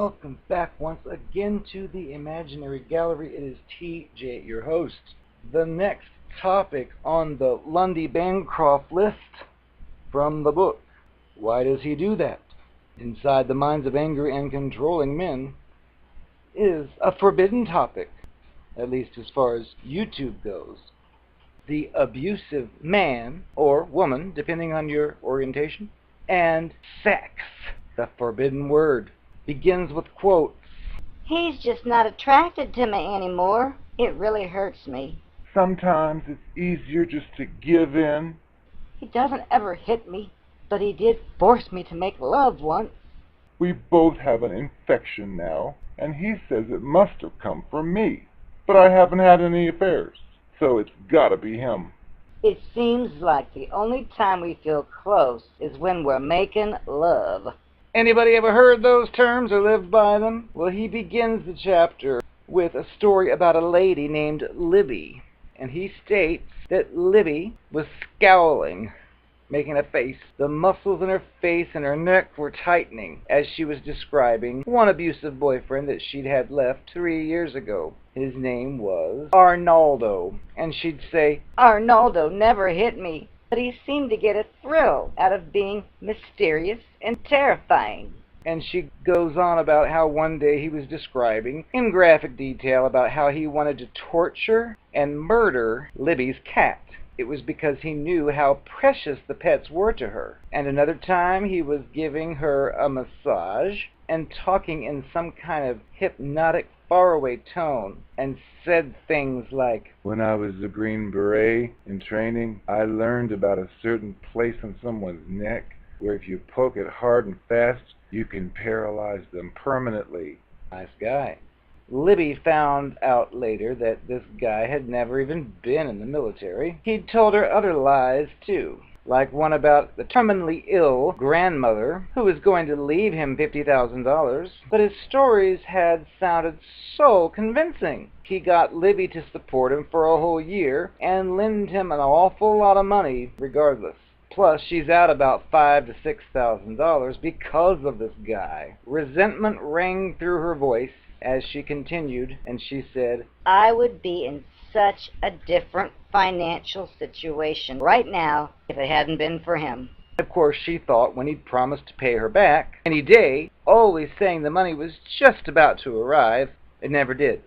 Welcome back once again to the Imaginary Gallery. It is TJ, your host. The next topic on the Lundy Bancroft list from the book, Why Does He Do That? Inside the Minds of Angry and Controlling Men, is a forbidden topic, at least as far as YouTube goes. The abusive man, or woman, depending on your orientation, and sex, the forbidden word, begins with quotes. He's just not attracted to me anymore. It really hurts me. Sometimes it's easier just to give in. He doesn't ever hit me, but he did force me to make love once. We both have an infection now, and he says it must have come from me. But I haven't had any affairs, so it's gotta be him. It seems like the only time we feel close is when we're making love. Anybody ever heard those terms or lived by them? Well, he begins the chapter with a story about a lady named Libby, and he states that Libby was scowling, making a face. The muscles in her face and her neck were tightening as she was describing one abusive boyfriend that she'd had left 3 years ago. His name was Arnaldo, and she'd say, Arnaldo never hit me, but he seemed to get a thrill out of being mysterious and terrifying. And she goes on about how one day he was describing in graphic detail about how he wanted to torture and murder Libby's cat. It was because he knew how precious the pets were to her. And another time he was giving her a massage and talking in some kind of hypnotic faraway tone, and said things like, When I was a Green Beret in training, I learned about a certain place on someone's neck where if you poke it hard and fast, you can paralyze them permanently. Nice guy. Libby found out later that this guy had never even been in the military. He'd told her other lies, too, like one about the terminally ill grandmother who was going to leave him $50,000. But his stories had sounded so convincing. He got Libby to support him for a whole year and lend him an awful lot of money regardless. Plus, she's out about $5,000 to $6,000 because of this guy. Resentment rang through her voice as she continued, and she said, I would be in such a different financial situation right now if it hadn't been for him. Of course, she thought when he'd promised to pay her back any day, always saying the money was just about to arrive, it never did.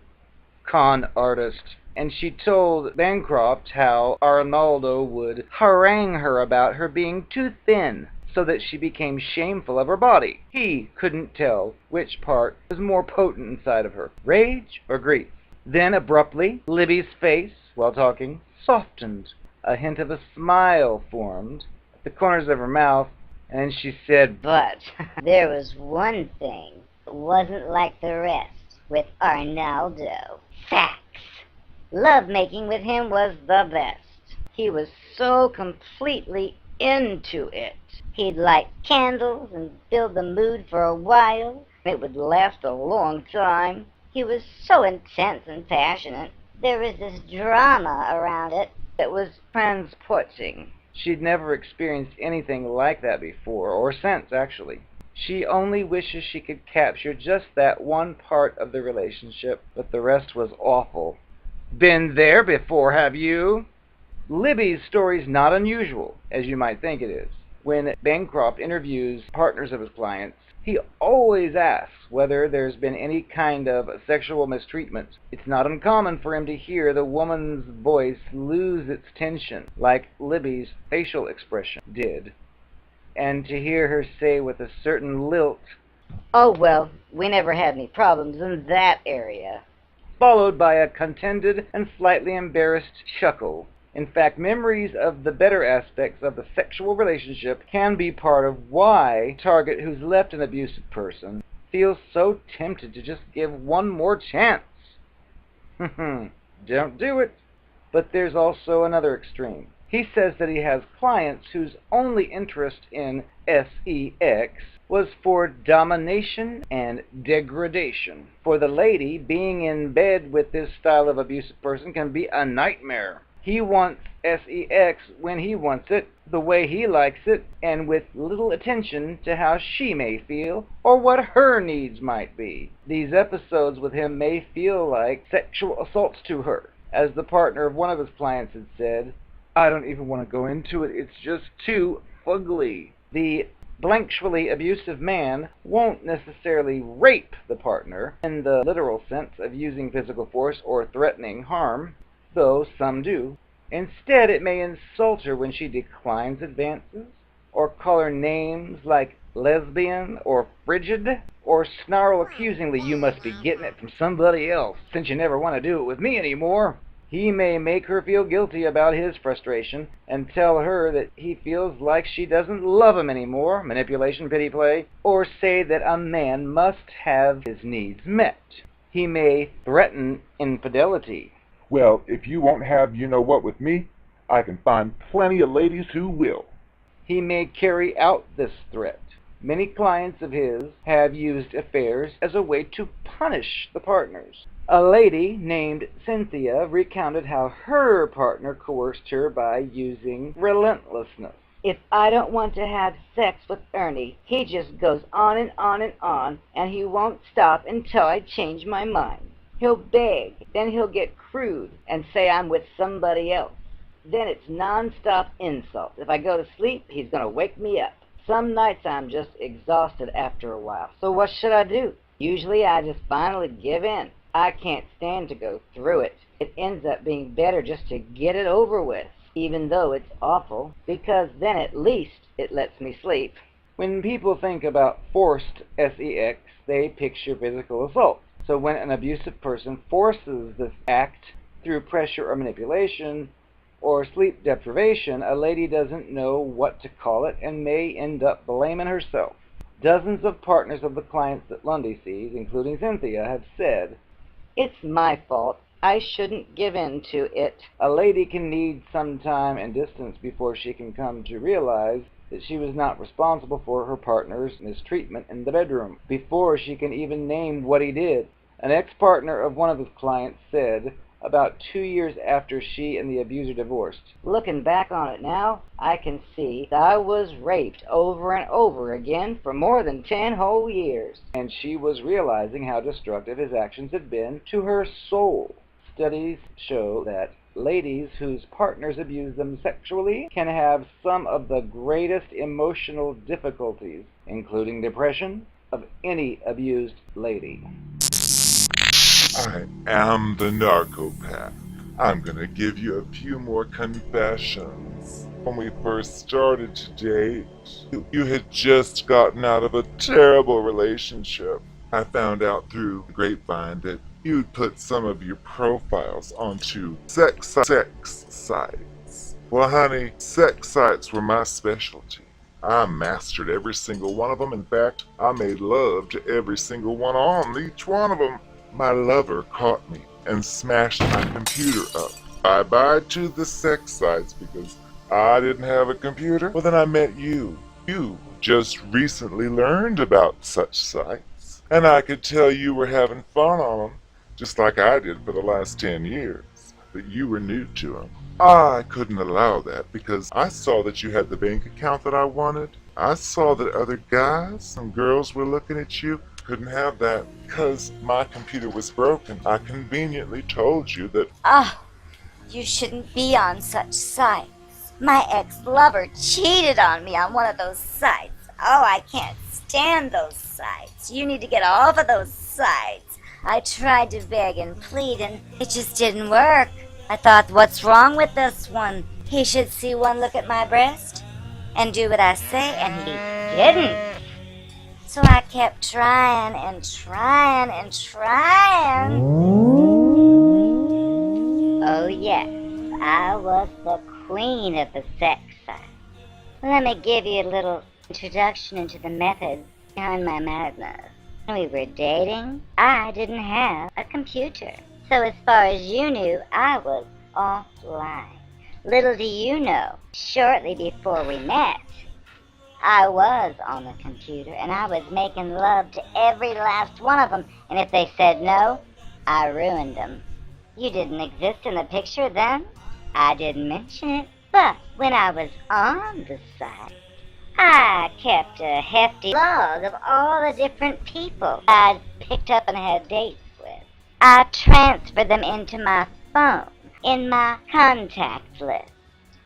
Con artist. And she told Bancroft how Arnaldo would harangue her about her being too thin, so that she became shameful of her body. He couldn't tell which part was more potent inside of her, rage or grief. Then abruptly, Libby's face, while talking, softened. A hint of a smile formed at the corners of her mouth, and she said, But there was one thing that wasn't like the rest with Arnaldo. S.E.X. Love-making with him was the best. He was so completely into it. He'd light candles and build the mood for a while. It would last a long time. He was so intense and passionate. There was this drama around it. It was transporting. She'd never experienced anything like that before, or since, actually. She only wishes she could capture just that one part of the relationship, but the rest was awful. Been there before, have you? Libby's story's not unusual, as you might think it is. When Bancroft interviews partners of his clients, he always asks whether there's been any kind of sexual mistreatment. It's not uncommon for him to hear the woman's voice lose its tension, like Libby's facial expression did, and to hear her say with a certain lilt, Oh, well, we never had any problems in that area, followed by a contented and slightly embarrassed chuckle. In fact, memories of the better aspects of the sexual relationship can be part of why a target who's left an abusive person feels so tempted to just give one more chance. Don't do it. But there's also another extreme. He says that he has clients whose only interest in S.E.X. was for domination and degradation. For the lady, being in bed with this style of abusive person can be a nightmare. He wants S.E.X. when he wants it, the way he likes it, and with little attention to how she may feel or what her needs might be. These episodes with him may feel like sexual assaults to her. As the partner of one of his clients had said, "I don't even want to go into it, it's just too ugly." The blankly abusive man won't necessarily rape the partner in the literal sense of using physical force or threatening harm, though some do. Instead, it may insult her when she declines advances, or call her names like lesbian or frigid, or snarl accusingly, "You must be getting it from somebody else, since you never want to do it with me anymore." He may make her feel guilty about his frustration and tell her that he feels like she doesn't love him anymore, manipulation, pity play, or say that a man must have his needs met. He may threaten infidelity. "Well, if you won't have you-know-what with me, I can find plenty of ladies who will." He may carry out this threat. Many clients of his have used affairs as a way to punish the partners. A lady named Cynthia recounted how her partner coerced her by using relentlessness. If I don't want to have sex with Ernie, he just goes on and on and on, and he won't stop until I change my mind. He'll beg, then he'll get crude and say I'm with somebody else. Then it's non-stop insults. If I go to sleep, he's going to wake me up. Some nights I'm just exhausted after a while. So what should I do? Usually I just finally give in. I can't stand to go through it. It ends up being better just to get it over with, even though it's awful, because then at least it lets me sleep. When people think about forced S.E.X., they picture physical assault. So when an abusive person forces this act through pressure or manipulation or sleep deprivation, a lady doesn't know what to call it and may end up blaming herself. Dozens of partners of the clients that Lundy sees, including Cynthia, have said, "It's my fault. I shouldn't give in to it." A lady can need some time and distance before she can come to realize that she was not responsible for her partner's mistreatment in the bedroom, before she can even name what he did. An ex-partner of one of his clients said, about 2 years after she and the abuser divorced, "Looking back on it now, I can see that I was raped over and over again for more than 10 whole years." And she was realizing how destructive his actions had been to her soul. Studies show that ladies whose partners abuse them sexually can have some of the greatest emotional difficulties, including depression, of any abused lady. I am the Narcopath. I'm gonna give you a few more confessions. When we first started to date, you had just gotten out of a terrible relationship. I found out through the grapevine that you'd put some of your profiles onto sex sites. Well, honey, sex sites were my specialty. I mastered every single one of them. In fact, I made love to every single one on each one of them. My lover caught me and smashed my computer up. Bye-bye to the sex sites because I didn't have a computer. Well, then I met you. You just recently learned about such sites, and I could tell you were having fun on them, just like I did for the last 10 years. But you were new to them. I couldn't allow that because I saw that you had the bank account that I wanted. I saw that other guys and girls were looking at you. Couldn't have that because my computer was broken. I conveniently told you that. Oh, you shouldn't be on such sites. My ex-lover cheated on me on one of those sites. Oh, I can't stand those sites. You need to get off of those sites. I tried to beg and plead and it just didn't work. I thought, what's wrong with this one? He should see one look at my breast and do what I say, and he didn't. So I kept trying and trying and trying. Oh yes, I was the queen of the sex site. Let me give you a little introduction into the methods behind my madness. When we were dating, I didn't have a computer. So as far as you knew, I was offline. Little do you know, shortly before we met, I was on the computer and I was making love to every last one of them. And if they said no, I ruined them. You didn't exist in the picture then? I didn't mention it, but when I was on the site, I kept a hefty log of all the different people I'd picked up and had dates with. I transferred them into my phone, in my contacts list.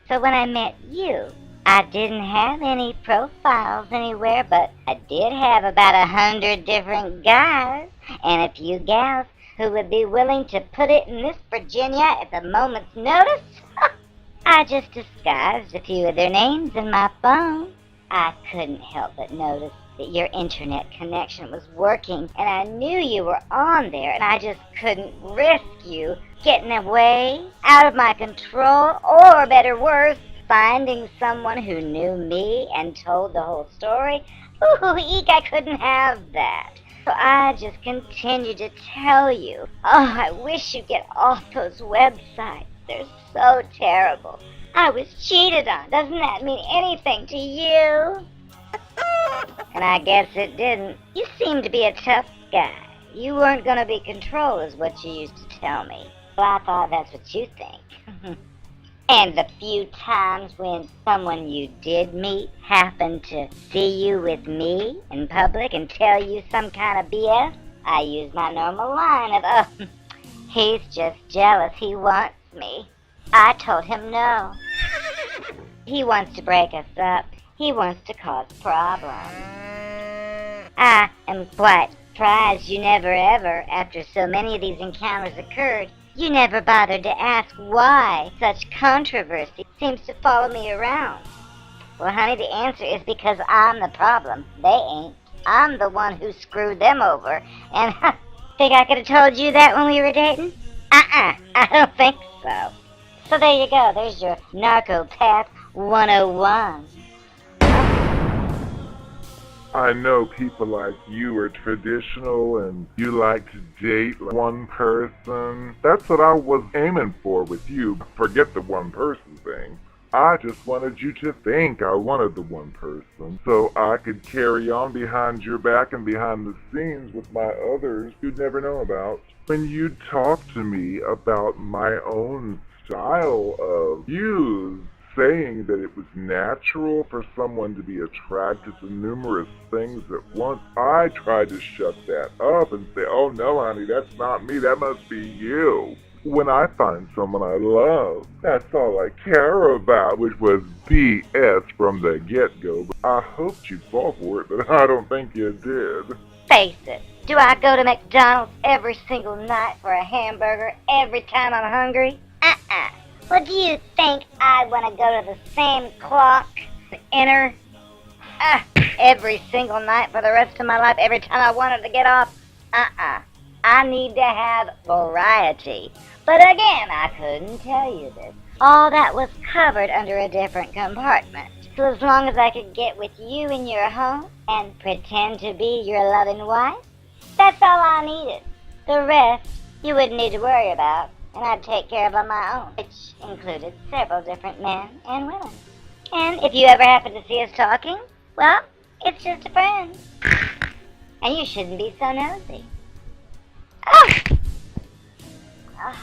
So when I met you, I didn't have any profiles anywhere, but I did have about 100 different guys and a few gals who would be willing to put it in this Virginia at the moment's notice. I just disguised a few of their names in my phone. I couldn't help but notice that your internet connection was working, and I knew you were on there, and I just couldn't risk you getting away, out of my control, or better worse, finding someone who knew me and told the whole story. Ooh, eek, I couldn't have that. So I just continued to tell you, oh, I wish you'd get off those websites. They're so terrible. I was cheated on. Doesn't that mean anything to you? And I guess it didn't. You seem to be a tough guy. You weren't going to be controlled is what you used to tell me. Well, I thought that's what you think. And the few times when someone you did meet happened to see you with me in public and tell you some kind of BS, I used my normal line of, oh, he's just jealous, he wants me. I told him no. He wants to break us up. He wants to cause problems. I am quite surprised you never ever, after so many of these encounters occurred, you never bothered to ask why such controversy seems to follow me around. Well, honey, the answer is because I'm the problem. They ain't. I'm the one who screwed them over. And think I could have told you that when we were dating? I don't think so. So there you go. There's your Narcopath 101. I know people like you are traditional and you like to date one person. That's what I was aiming for with you. Forget the one person thing. I just wanted you to think I wanted the one person so I could carry on behind your back and behind the scenes with my others you'd never know about. When you talk to me about my own style of views, saying that it was natural for someone to be attracted to numerous things at once, I tried to shut that up and say, oh no, honey, that's not me, that must be you. When I find someone I love, that's all I care about, which was BS from the get-go. But I hoped you'd fall for it, but I don't think you did. Face it. Do I go to McDonald's every single night for a hamburger every time I'm hungry? Well, do you think I want to go to the same clock, the inner, every single night for the rest of my life, every time I wanted to get off? I need to have variety. But again, I couldn't tell you this. All that was covered under a different compartment. So as long as I could get with you in your home and pretend to be your loving wife, that's all I needed. The rest you wouldn't need to worry about, and I'd take care of on my own, which included several different men and women. And if you ever happen to see us talking, well, it's just a friend. And you shouldn't be so nosy. Ah!